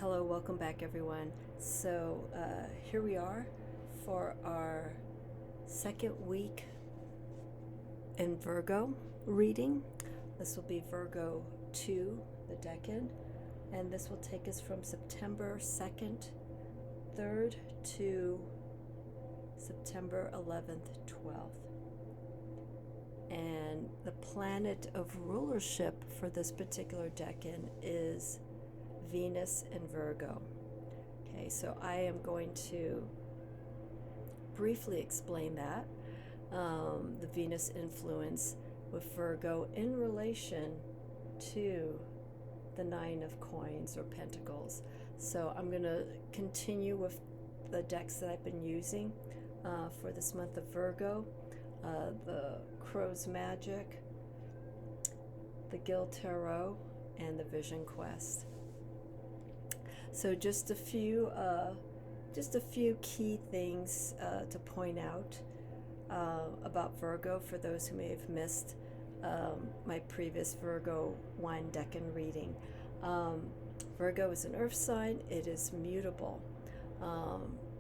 Hello, welcome back everyone. So here we are for our second week in Virgo reading. This will be Virgo 2, the Decan, and this will take us from September 2nd, 3rd to September 11th, 12th. And the planet of rulership for this particular Decan is Venus in Virgo. Okay, so I am going to briefly explain that, the Venus influence with Virgo in relation to the Nine of Coins or Pentacles. So I'm going to continue with the decks that I've been using for this month of Virgo, the Crow's Magick, the J.Gill Tarot, and the Vision Quest. So just a few key things to point out about Virgo for those who may have missed my previous Virgo 1 Decan reading. Virgo is an earth sign. It is mutable.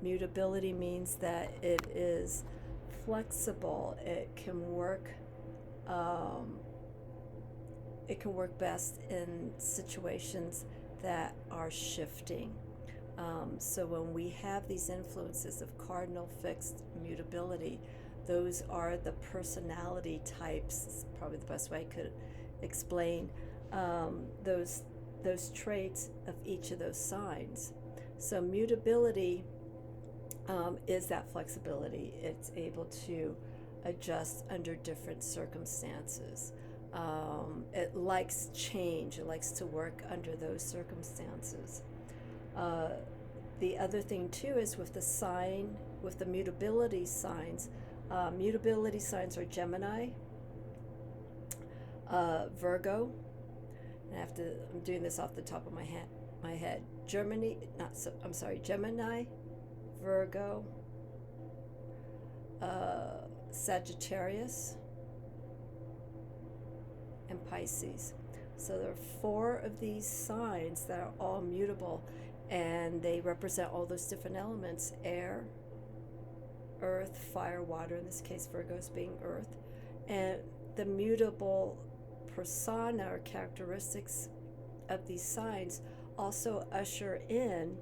Mutability means that it is flexible. It can work best in situations that are shifting. So when we have these influences of cardinal, fixed, mutability, those are the personality types. It's probably the best way I could explain those traits of each of those signs. So mutability is that flexibility. It's able to adjust under different circumstances. It likes change. It likes to work under those circumstances. The other thing too is with the mutability signs. Mutability signs are Gemini, Virgo. And I'm doing this off the top of my head. Gemini, Virgo, Sagittarius, and Pisces. So there are 4 of these signs that are all mutable, and they represent all those different elements: air, earth, fire, water. In this case, Virgo's being earth. And the mutable persona or characteristics of these signs also usher in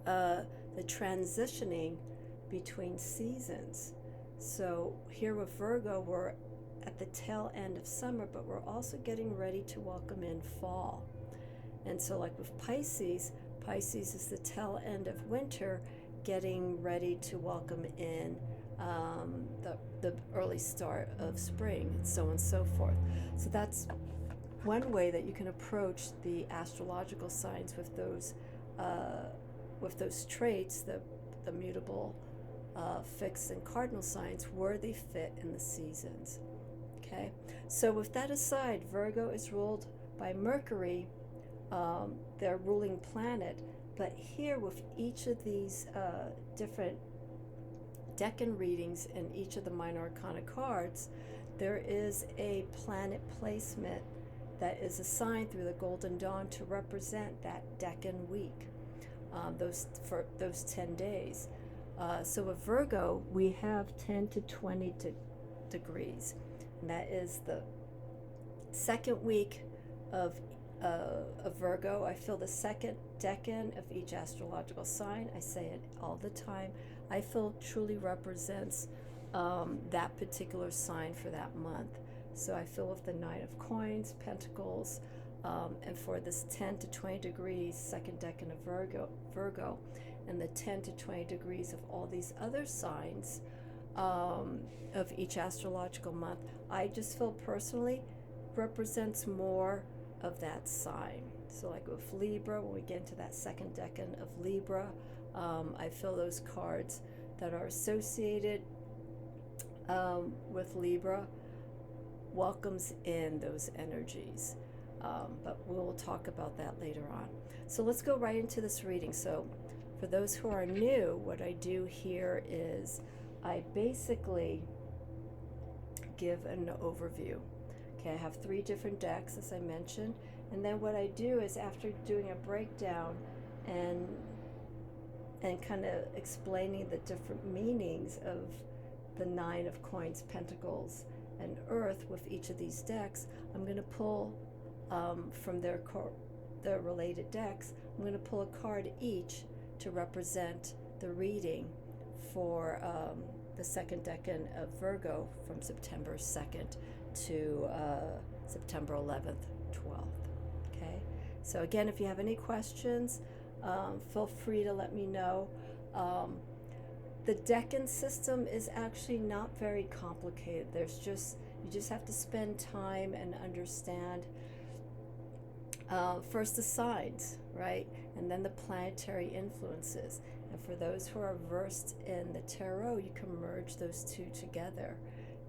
the transitioning between seasons. So here with Virgo, we're at the tail end of summer, but we're also getting ready to welcome in fall. And so like with Pisces is the tail end of winter, getting ready to welcome in the early start of spring, and so on and so forth. So that's one way that you can approach the astrological signs with those traits, the mutable, fixed, and cardinal signs, where they fit in the seasons. Okay, so with that aside, Virgo is ruled by Mercury, their ruling planet. But here, with each of these different Decan readings and each of the minor arcana cards, there is a planet placement that is assigned through the Golden Dawn to represent that Decan week, for those 10 days. So with Virgo, we have 10 to 20 degrees. And that is the second week of Virgo. I feel the second Decan of each astrological sign. I say it all the time. I feel truly represents that particular sign for that month. So I feel with the Nine of Coins, Pentacles, and for this 10 to 20 degrees, second Decan of Virgo, and the 10 to 20 degrees of all these other signs of each astrological month, I just feel personally represents more of that sign. So like with Libra, when we get into that second Decan of Libra, I feel those cards that are associated with Libra welcomes in those energies. But we'll talk about that later on. So let's go right into this reading. So for those who are new, what I do here is I basically give an overview. Okay, I have 3 different decks, as I mentioned, And then what I do is, after doing a breakdown and kind of explaining the different meanings of the Nine of Coins, Pentacles, and Earth with each of these decks, I'm going to pull from their related decks, I'm going to pull a card each to represent the reading for the second decan of Virgo from September 2nd to September 11th, 12th. Okay? So again, if you have any questions, feel free to let me know. The decan system is actually not very complicated. You just have to spend time and understand first the signs, right? And then the planetary influences. And for those who are versed in the tarot, you can merge those two together.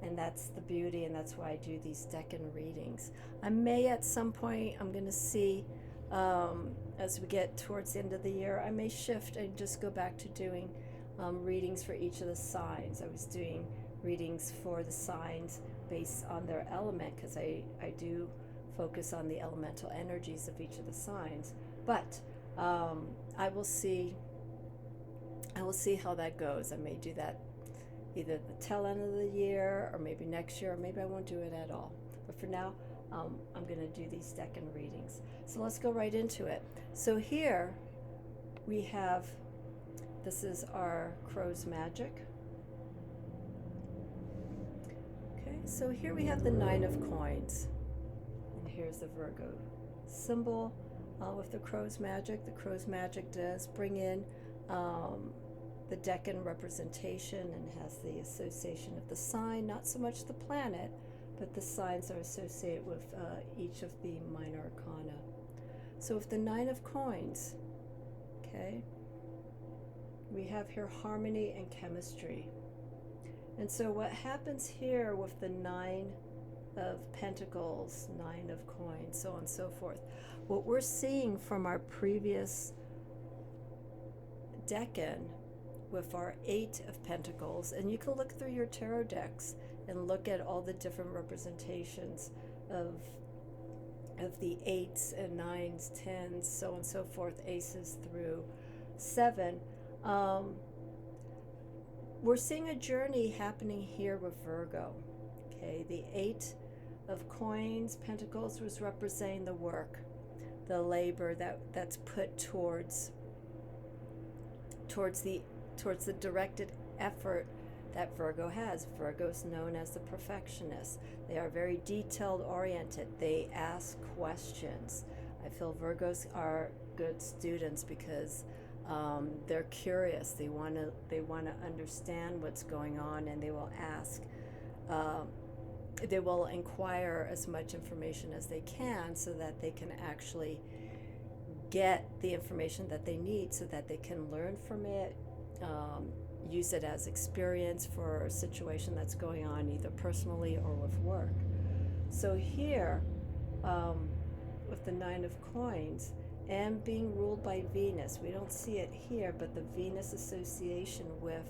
And that's the beauty, and that's why I do these decan readings. I may at some point, I'm going to see, as we get towards the end of the year, I may shift and just go back to doing readings for each of the signs. I was doing readings for the signs based on their element, because I do focus on the elemental energies of each of the signs. But I will see how that goes. I may do that either the tail end of the year, or maybe next year, or maybe I won't do it at all. But for now, I'm going to do these decan readings. So let's go right into it. So here we have, this is our crow's magic. Okay, so here we have the Nine of Coins. And here's the Virgo symbol with the crow's magic. The crow's magic does bring in the decan representation, and has the association of the sign, not so much the planet, but the signs are associated with each of the minor arcana. So with the Nine of Coins, okay, we have here harmony and chemistry. And so what happens here with the Nine of Pentacles, Nine of Coins, so on and so forth, what we're seeing from our previous decan with our Eight of Pentacles, and you can look through your tarot decks and look at all the different representations of the eights and nines, tens, so on and so forth, aces through 7. We're seeing a journey happening here with Virgo. Okay, the Eight of Coins, Pentacles, was representing the work, the labor that's put towards the directed effort that Virgo has. Virgo's known as the perfectionist. They are very detailed oriented. They ask questions. I feel Virgos are good students because they're curious. They want to understand what's going on, and they will ask. They will inquire as much information as they can, so that they can actually get the information that they need, so that they can learn from it, use it as experience for a situation that's going on, either personally or with work. So here, with the Nine of Coins, and being ruled by Venus, we don't see it here, but the Venus association with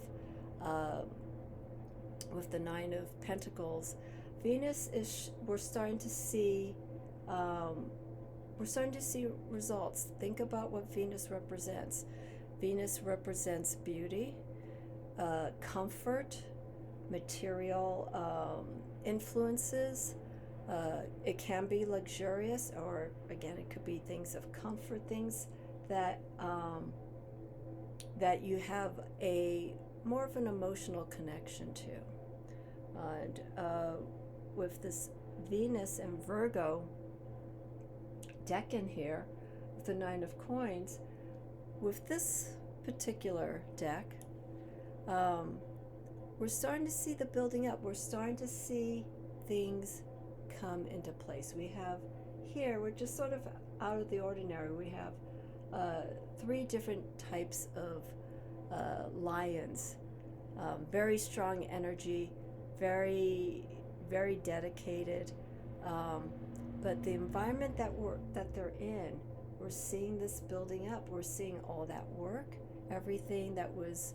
the Nine of Pentacles, Venus is, we're starting to see results. Think about what Venus represents. Venus represents beauty, comfort, material influences. It can be luxurious, or again, it could be things of comfort, things that that you have a more of an emotional connection to. And with this Venus and Virgo decan here, with the Nine of Coins, with this particular deck, we're starting to see the building up. We're starting to see things come into place. We have here, we're just sort of out of the ordinary. We have 3 different types of lions. Very strong energy, very, very dedicated. But the environment that they're in, we're seeing this building up. We're seeing all that work, everything that was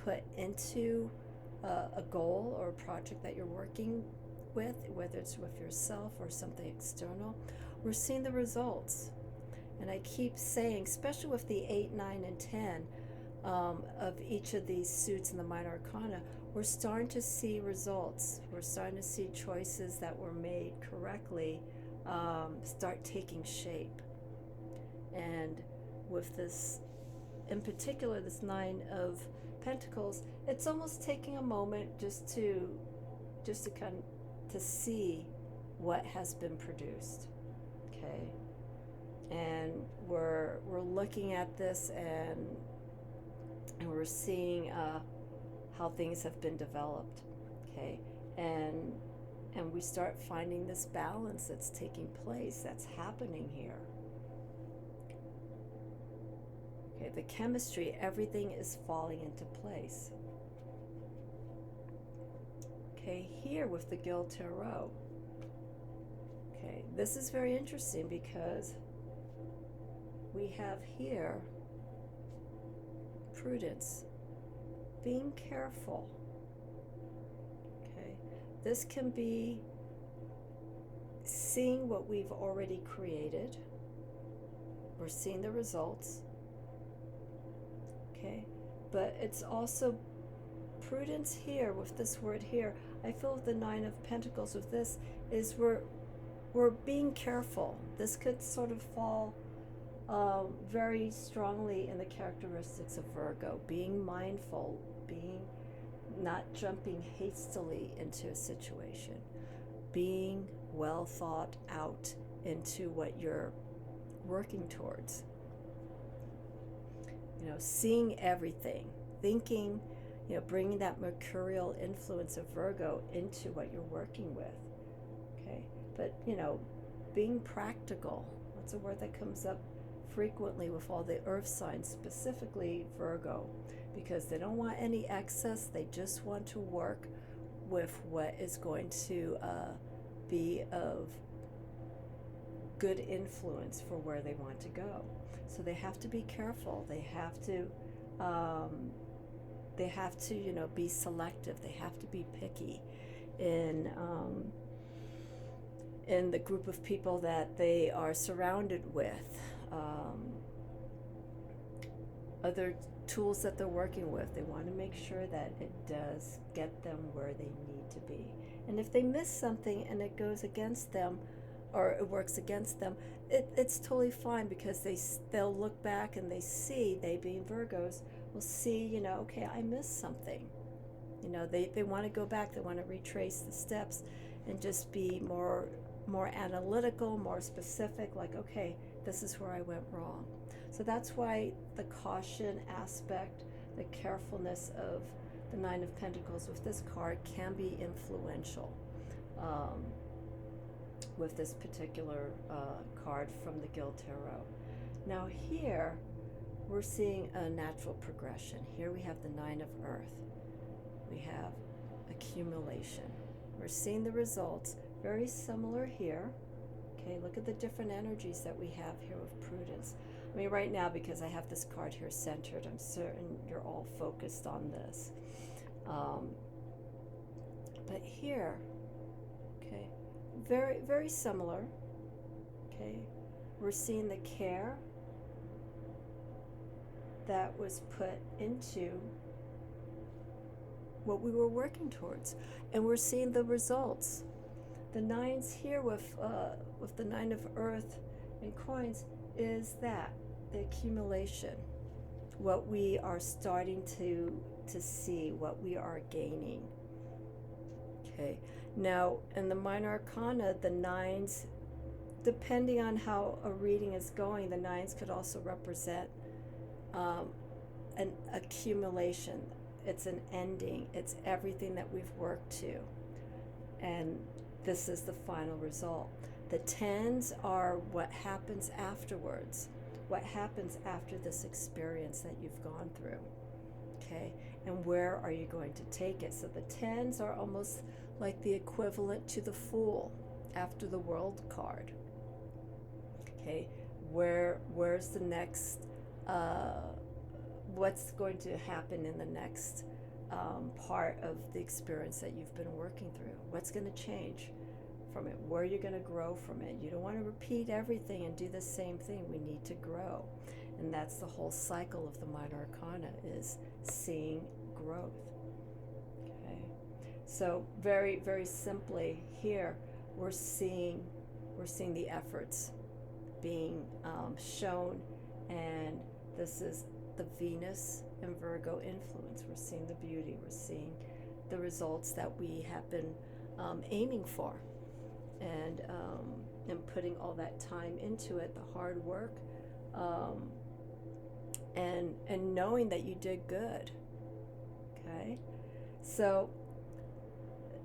put into a goal or a project that you're working with, whether it's with yourself or something external. we're seeing the results. And I keep saying, especially with the 8, 9, and 10 of each of these suits in the minor arcana, we're starting to see results. We're starting to see choices that were made correctly start taking shape. And with this, in particular, this 9 of Pentacles, it's almost taking a moment just to kind of to see what has been produced. Okay, and we're looking at this, and we're seeing how things have been developed. Okay, and we start finding this balance that's taking place, that's happening here. Okay, the chemistry, everything is falling into place. Okay, here with the J.Gill Tarot. Okay, this is very interesting because we have here prudence, being careful. Okay, this can be seeing what we've already created. We're seeing the results. Okay, but it's also prudence here with this word here. I feel with the 9 of Pentacles with this is we're being careful. This could sort of fall very strongly in the characteristics of Virgo, being mindful, being not jumping hastily into a situation, being well thought out into what you're working towards. You know, seeing everything, thinking, you know, bringing that mercurial influence of Virgo into what you're working with. Okay, but you know, being practical, that's a word that comes up frequently with all the earth signs, specifically Virgo, because they don't want any excess. They just want to work with what is going to be of good influence for where they want to go. So they have to be careful. They have to, you know, be selective. They have to be picky in the group of people that they are surrounded with. Other tools that they're working with, they want to make sure that it does get them where they need to be. And if they miss something and it goes against them, or it works against them, it's totally fine, because they'll look back and they see, they being Virgos, will see, you know, okay, I missed something. You know, they want to go back, they want to retrace the steps and just be more analytical, more specific, like, okay, this is where I went wrong. So that's why the caution aspect, the carefulness of the 9 of Pentacles with this card can be influential with this particular card from the J.Gill Tarot. Now here, we're seeing a natural progression. Here we have the 9 of Earth. We have accumulation. We're seeing the results, very similar here. Okay, look at the different energies that we have here with prudence. I mean, right now, because I have this card here centered, I'm certain you're all focused on this. But here, okay, very, very similar. Okay, we're seeing the care that was put into what we were working towards, and we're seeing the results. The 9s here with the 9 of Earth and coins is that the accumulation, what we are starting to see, what we are gaining. Okay, now in the minor arcana, the 9s, depending on how a reading is going, the 9s could also represent an accumulation. It's an ending. It's everything that we've worked to, and this is the final result. The 10s are what happens afterwards, what happens after this experience that you've gone through. Okay, and where are you going to take it? So the 10s are almost like the equivalent to the Fool after the World card. Okay, where's the next, what's going to happen in the next part of the experience that you've been working through? What's going to change from it, where you're going to grow from it. You don't want to repeat everything and do the same thing. We need to grow. And that's the whole cycle of the minor arcana, is seeing growth. Okay. So very, very simply here, we're seeing the efforts being shown, and this is the Venus and Virgo influence. We're seeing the beauty. We're seeing the results that we have been aiming for, and putting all that time into it, the hard work, and knowing that you did good. Okay, so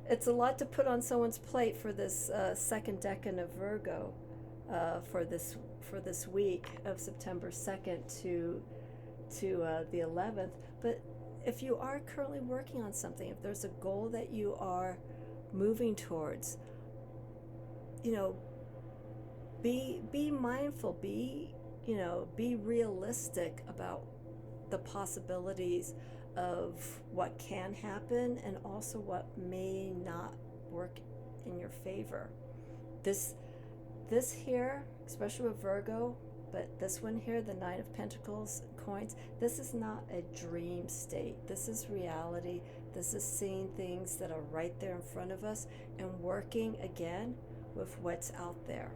it's a lot to put on someone's plate for this second decan of Virgo, for this week of September 2nd to the 11th. But if you are currently working on something, if there's a goal that you are moving towards, be mindful, be realistic about the possibilities of what can happen, and also what may not work in your favor. This here, especially with Virgo, but this one here, the Nine of Pentacles coins, this is not a dream state. This is reality. This is seeing things that are right there in front of us and working again with what's out there.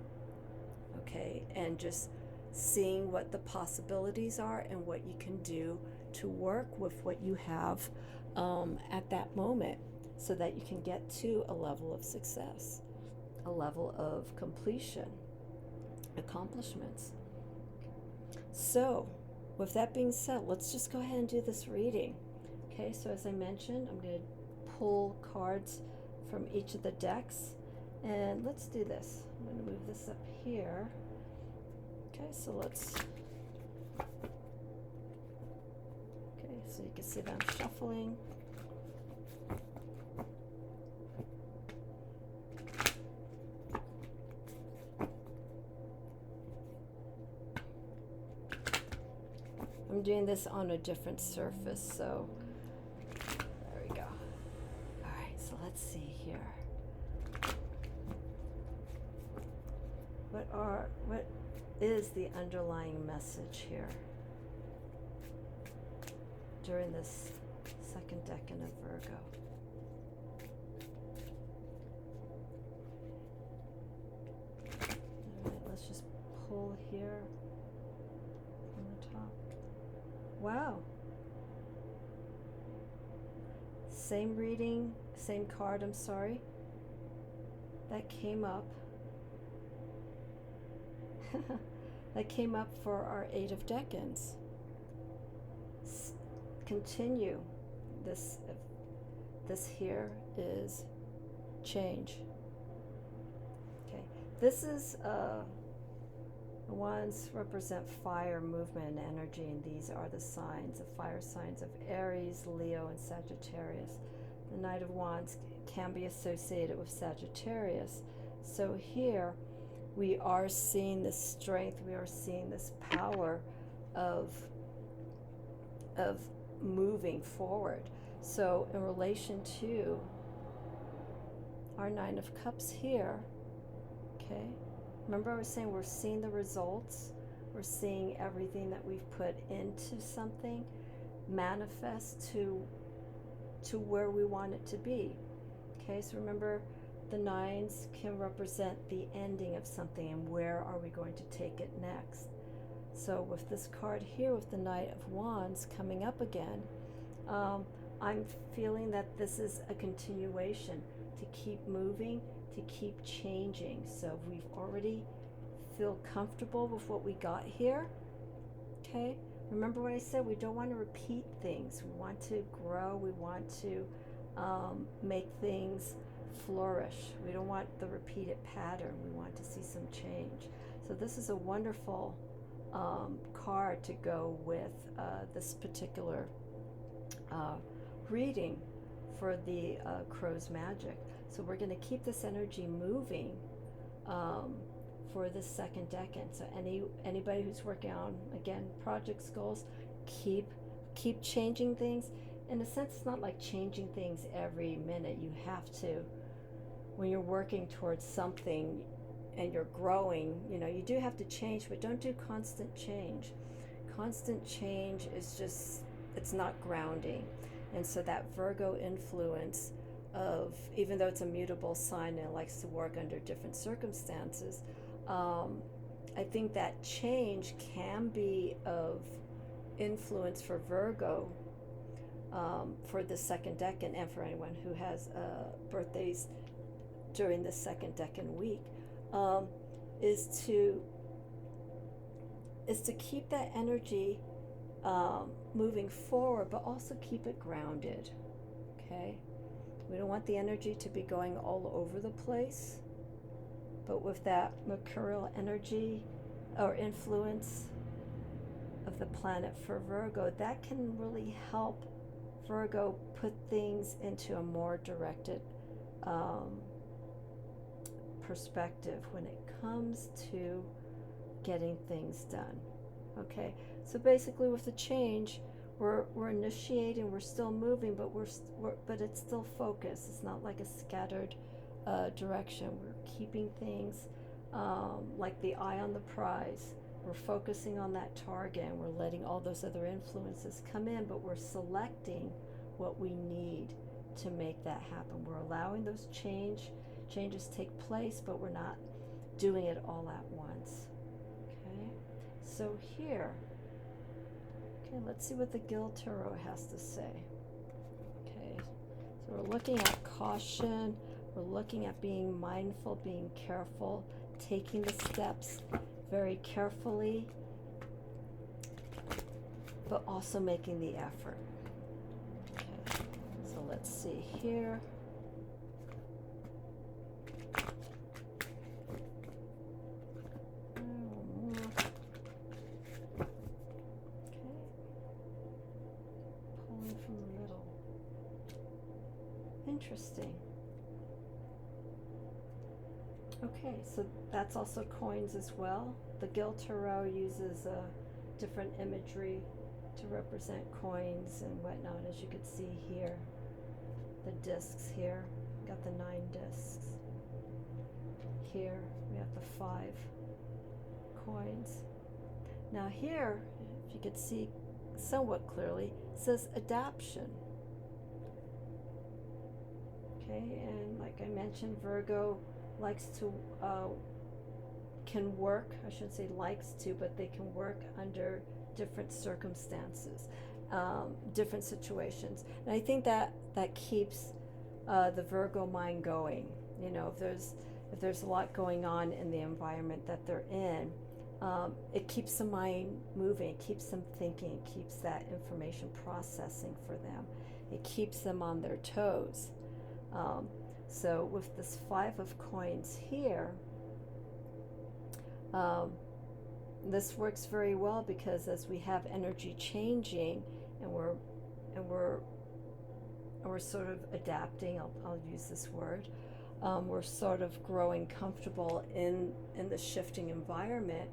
Okay, and just seeing what the possibilities are and what you can do to work with what you have at that moment, so that you can get to a level of success, a level of completion, accomplishments. So with that being said, let's just go ahead and do this reading. Okay, so as I mentioned, I'm going to pull cards from each of the decks, and let's do this. I'm going to move this up here. Okay, so let's, so you can see that I'm shuffling. I'm doing this on a different surface, so there we go. All right, so let's see here. What is the underlying message here during this second decan of Virgo? All right, let's just pull here from the top. Wow. Same reading, same card, I'm sorry. That came up. That came up for our Eight of Decans. Continue. This here is change. Okay. This is the ones represent fire, movement, and energy, and these are the signs, the fire signs of Aries, Leo, and Sagittarius. The Knight of Wands can be associated with Sagittarius. So here we are seeing this strength, we are seeing this power of moving forward. So in relation to our Nine of Cups here, okay, remember I was saying we're seeing the results, we're seeing everything that we've put into something manifest to where we want it to be. Okay, so remember, the nines can represent the ending of something, and where are we going to take it next. So with this card here, with the Knight of Wands coming up again, I'm feeling that this is a continuation, to keep moving, to keep changing. So we've already feel comfortable with what we got here. Okay, remember what I said, we don't want to repeat things. We want to grow, we want to make things flourish. We don't want the repeated pattern. We want to see some change. So this is a wonderful card to go with this particular reading for the Crow's Magic. So we're going to keep this energy moving for the second decan. So anybody who's working on, again, projects, goals, keep changing things. In a sense, it's not like changing things every minute. You have to, when you're working towards something and you're growing, you know, you do have to change, but don't do constant change. Constant change is just, it's not grounding. And so that Virgo influence of, even though it's a mutable sign and it likes to work under different circumstances, I think that change can be of influence for Virgo, for the second decan, and for anyone who has birthdays during the second decan week, is to keep that energy moving forward, but also keep it grounded. Okay, we don't want the energy to be going all over the place, but with that mercurial energy or influence of the planet for Virgo, that can really help Virgo put things into a more directed perspective when it comes to getting things done. Okay, so basically with the change, we're initiating, we're still moving, but but it's still focused. It's not like a scattered direction. We're keeping things like the eye on the prize. We're focusing on that target, and we're letting all those other influences come in, but we're selecting what we need to make that happen. We're allowing those changes take place, but we're not doing it all at once. Okay, so here, okay, let's see what the Gill Tarot has to say. Okay, so we're looking at caution, we're looking at being mindful, being careful, taking the steps very carefully, but also making the effort. Okay, so let's see here. Interesting. Okay, so that's also coins as well. The Gill Tarot uses different imagery to represent coins and whatnot, as you can see here. The discs here, got the 9 discs. Here we have the 5 coins. Now here, if you could see somewhat clearly, it says adaption. Okay, and like I mentioned, Virgo likes to, can work, I shouldn't say likes to, but they can work under different circumstances, different situations. And I think that keeps the Virgo mind going. You know, if there's a lot going on in the environment that they're in, it keeps the mind moving, it keeps them thinking, it keeps that information processing for them. It keeps them on their toes. So with this 5 of coins here, this works very well, because as we have energy changing and we're sort of adapting, I'll use this word, we're sort of growing comfortable in the shifting environment.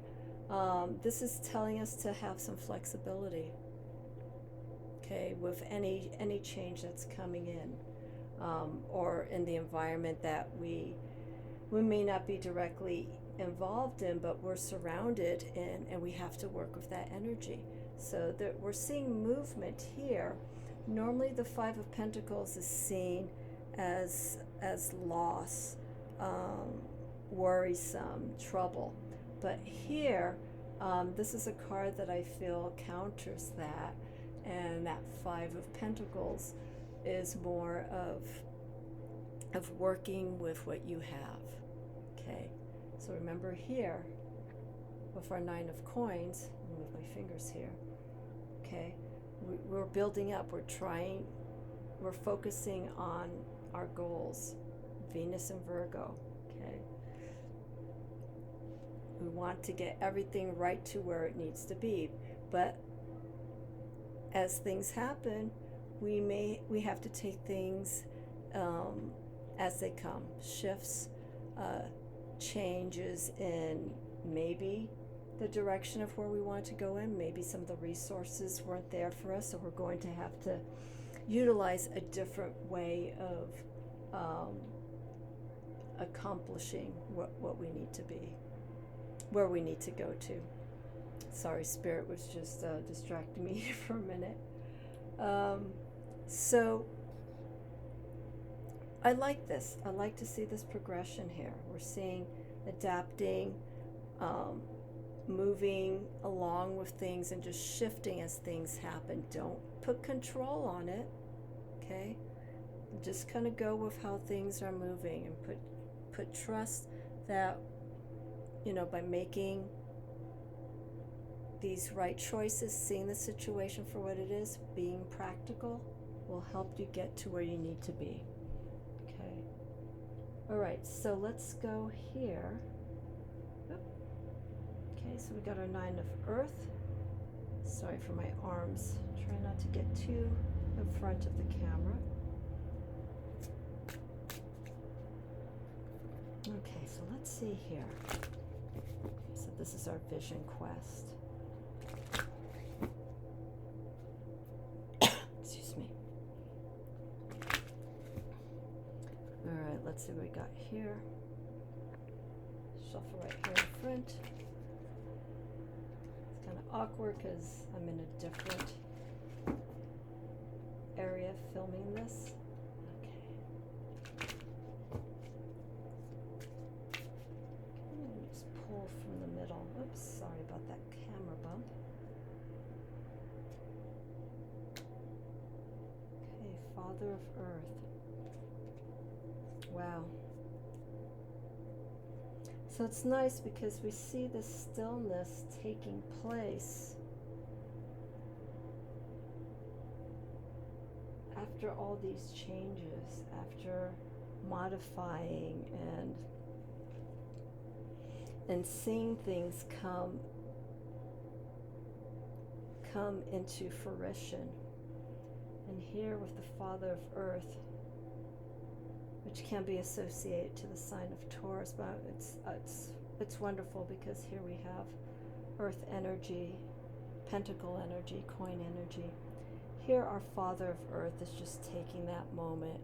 This is telling us to have some flexibility, okay, with any change that's coming in. Or in the environment that we may not be directly involved in, but we're surrounded in, and we have to work with that energy. So we're seeing movement here. Normally the 5 of Pentacles is seen as loss, worrisome, trouble. But here, this is a card that I feel counters that, and that 5 of Pentacles is more of working with what you have. Okay, so remember here with our 9 of coins, I'll move my fingers here. Okay, we're building up, we're focusing on our goals, Venus and Virgo. Okay, we want to get everything right to where it needs to be, but as things happen, we have to take things as they come. Shifts, changes in maybe the direction of where we want to go in. Maybe some of the resources weren't there for us, so we're going to have to utilize a different way accomplishing what we need to be, where we need to go to. Sorry, Spirit was just distracting me for a minute. So I like this. I like to see this progression here. We're seeing adapting, moving along with things and just shifting as things happen. Don't put control on it, okay? Just kind of go with how things are moving, and put trust that, by making these right choices, seeing the situation for what it is, being practical, will help you get to where you need to be. Okay. All right, so let's go here. Okay, so we got our 9 of Earth. Sorry for my arms. Try not to get too in front of the camera. Okay, so let's see here. So this is our vision quest. Excuse me. All right, let's see what we got here. Shuffle right here in front. It's kind of awkward because I'm in a different area filming this. From the middle. Oops, sorry about that camera bump. Okay, Father of Earth. Wow. So it's nice because we see the stillness taking place after all these changes, after modifying and seeing things come into fruition. And here with the Father of Earth, which can be associated to the sign of Taurus, but it's wonderful because here we have Earth energy, Pentacle energy, coin energy. Here our Father of Earth is just taking that moment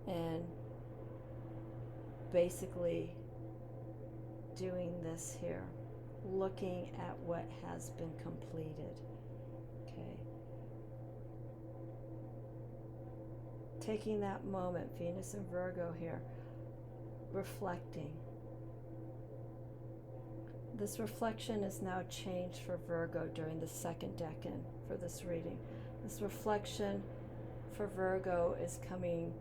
and basically doing this here, looking at what has been completed. Okay. Taking that moment, Venus and Virgo here, reflecting. This reflection is now changed for Virgo during the 2nd Decan for this reading. This reflection for Virgo is coming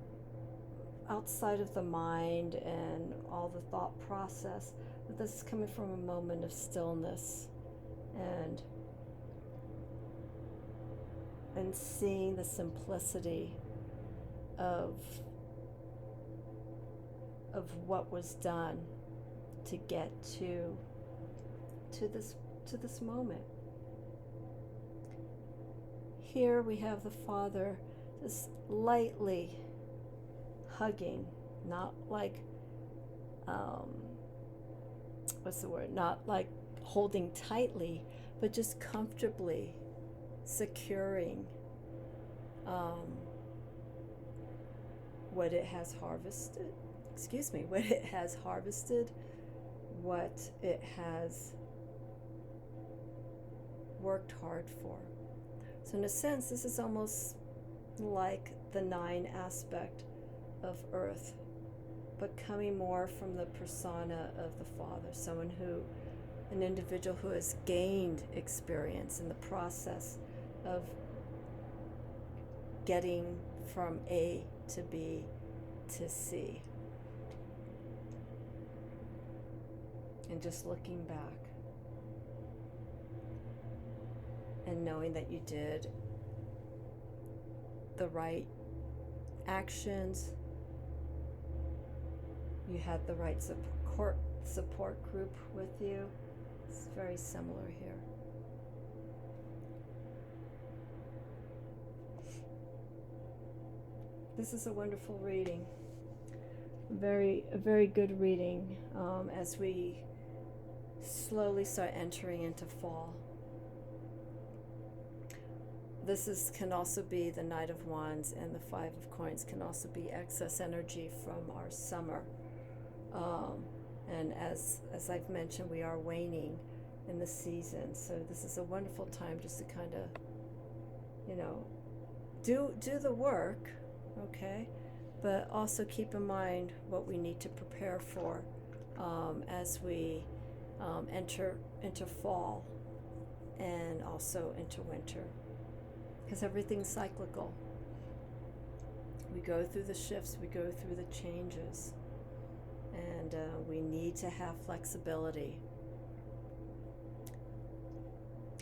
outside of the mind and all the thought process. But this is coming from a moment of stillness and seeing the simplicity of what was done to get to this moment. Here we have the Father just lightly hugging, not like not like holding tightly, but just comfortably securing what it has harvested, what it has harvested, what it has worked hard for. So in a sense, this is almost like the 9 aspect of Earth, but coming more from the persona of the Father, an individual who has gained experience in the process of getting from A to B to C. And just looking back and knowing that you did the right actions, you had the right support group with you. It's very similar here. This is a wonderful reading. A very good reading as we slowly start entering into fall. This can also be the Knight of Wands, and the 5 of Coins can also be excess energy from our summer. And as I've mentioned, we are waning in the season, so this is a wonderful time just to kind of, you know, do the work, okay, but also keep in mind what we need to prepare for as we enter into fall and also into winter, because everything's cyclical. We go through the shifts, we go through the changes, and we need to have flexibility,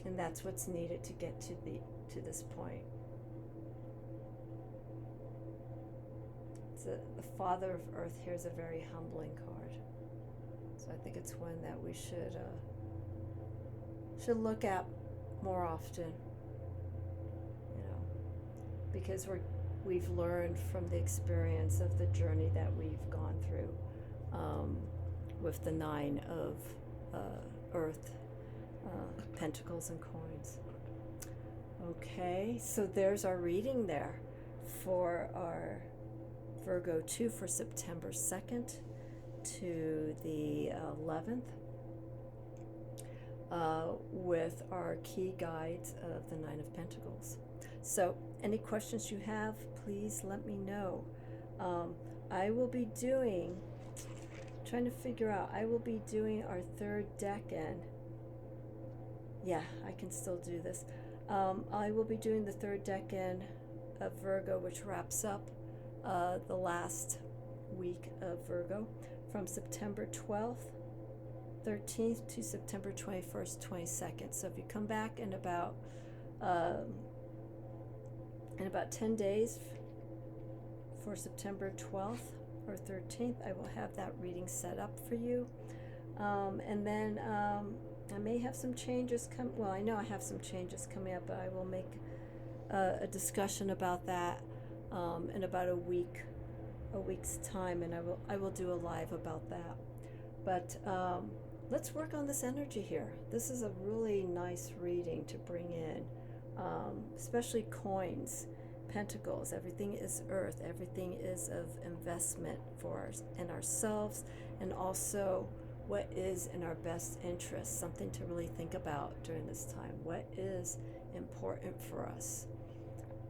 and that's what's needed to get to this point. The Father of Earth here is a very humbling card, so I think it's one that we should look at more often, you know, because we've learned from the experience of the journey that we've gone through with the 9 of Earth, Pentacles and Coins. Okay, so there's our reading there for our Virgo 2 for September 2nd to the 11th, with our key guides of the 9 of Pentacles. So any questions you have, please let me know. I will be doing our 3rd Decan. Yeah, I can still do this. I will be doing the 3rd Decan of Virgo, which wraps up the last week of Virgo from September 12th, 13th to September 21st, 22nd. So if you come back in about 10 days for September 12th or 13th, I will have that reading set up for you. And then I may have some changes I know I have some changes coming up, but I will make a discussion about that in about a week's time, and I will do a live about that. But let's work on this energy here. This is a really nice reading to bring in, especially coins, Pentacles. Everything is earth. Everything is of investment in ourselves, and also what is in our best interest. Something to really think about during this time. What is important for us,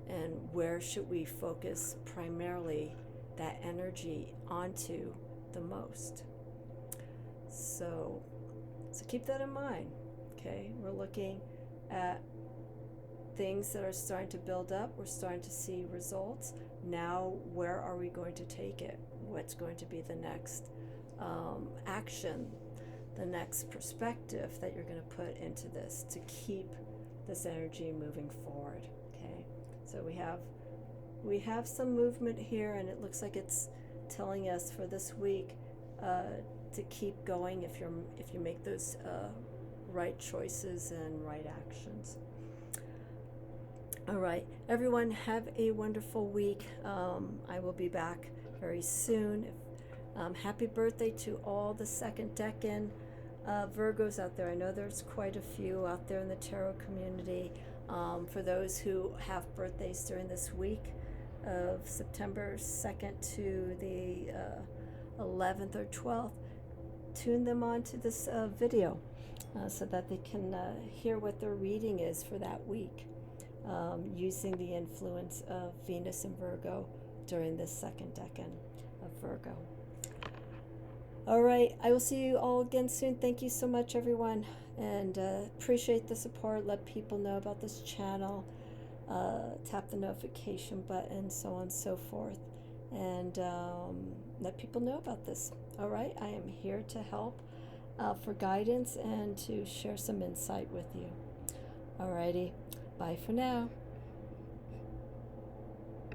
and where should we focus primarily that energy onto the most? So keep that in mind. Okay, we're looking at things that are starting to build up. We're starting to see results. Now, where are we going to take it? What's going to be the next action, the next perspective that you're going to put into this to keep this energy moving forward? Okay, so we have some movement here, and it looks like it's telling us for this week to keep going if you make those right choices and right actions. All right, everyone, have a wonderful week. I will be back very soon. Happy birthday to all the 2nd Decan Virgos out there. I know there's quite a few out there in the tarot community. For those who have birthdays during this week of September 2nd to the 11th or 12th, tune them on to this video so that they can hear what their reading is for that week, using the influence of Venus and Virgo during this 2nd Decan of Virgo. All right, I will see you all again soon. Thank you so much, everyone, and appreciate the support. Let people know about this channel. Tap the notification button, so on and so forth, and let people know about this. All right, I am here to help for guidance and to share some insight with you. All righty, bye for now.